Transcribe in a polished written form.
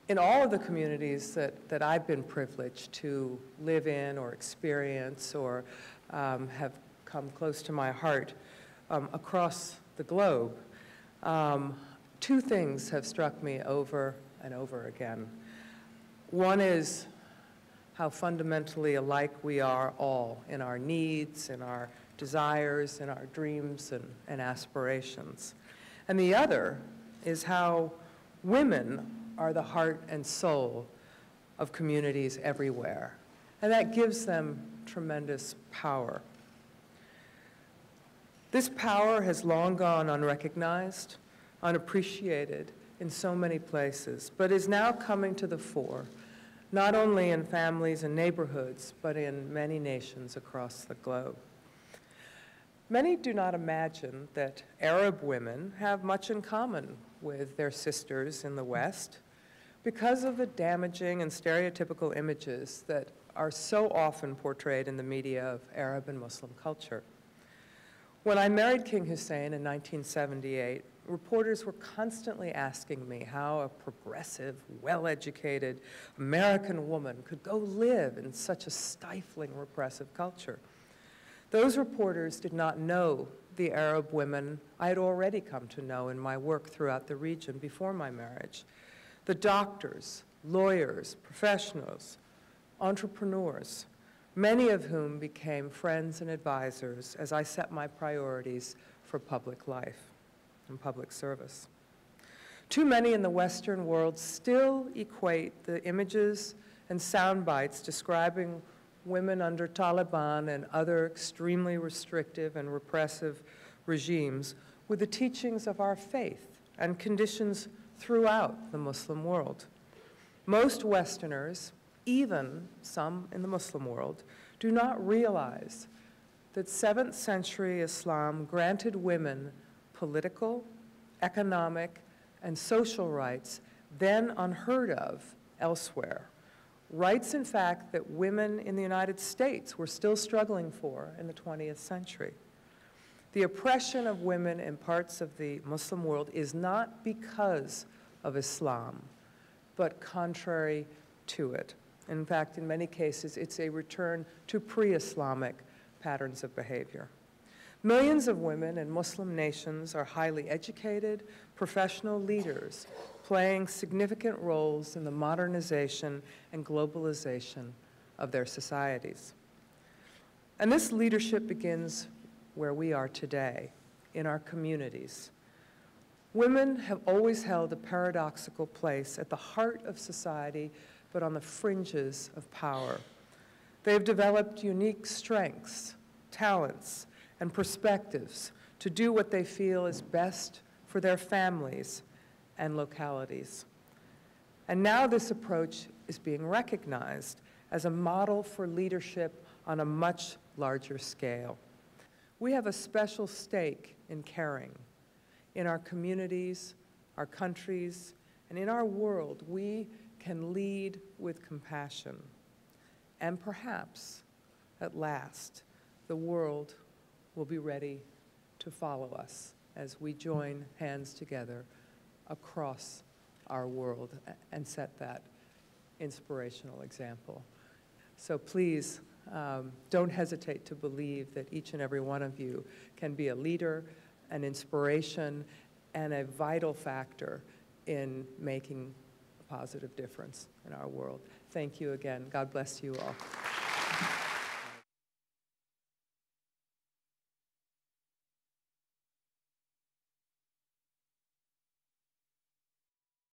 In all of the communities that I've been privileged to live in or experience or have come close to my heart across the globe, two things have struck me over and over again. One is how fundamentally alike we are all in our needs, in our desires, in our dreams and aspirations. And the other is how women are the heart and soul of communities everywhere. And that gives them tremendous power. This power has long gone unrecognized, unappreciated in so many places, but is now coming to the fore, not only in families and neighborhoods, but in many nations across the globe. Many do not imagine that Arab women have much in common with their sisters in the West because of the damaging and stereotypical images that are so often portrayed in the media of Arab and Muslim culture. When I married King Hussein in 1978, reporters were constantly asking me how a progressive, well-educated American woman could go live in such a stifling, repressive culture. Those reporters did not know the Arab women I had already come to know in my work throughout the region before my marriage. The doctors, lawyers, professionals, entrepreneurs, many of whom became friends and advisors as I set my priorities for public life and public service. Too many in the Western world still equate the images and sound bites describing women under Taliban and other extremely restrictive and repressive regimes with the teachings of our faith and conditions throughout the Muslim world. Most Westerners, even some in the Muslim world, do not realize that 7th century Islam granted women political, economic, and social rights then unheard of elsewhere. Rights, in fact, that women in the United States were still struggling for in the 20th century. The oppression of women in parts of the Muslim world is not because of Islam, but contrary to it. In fact, in many cases, it's a return to pre-Islamic patterns of behavior. Millions of women in Muslim nations are highly educated, professional leaders, playing significant roles in the modernization and globalization of their societies. And this leadership begins where we are today, in our communities. Women have always held a paradoxical place at the heart of society, but on the fringes of power. They have developed unique strengths, talents, and perspectives to do what they feel is best for their families and localities. And now this approach is being recognized as a model for leadership on a much larger scale. We have a special stake in caring. In our communities, our countries, and in our world, we can lead with compassion. And perhaps, at last, the world will be ready to follow us as we join hands together across our world and set that inspirational example. So please, don't hesitate to believe that each and every one of you can be a leader, an inspiration, and a vital factor in making a positive difference in our world. Thank you again. God bless you all.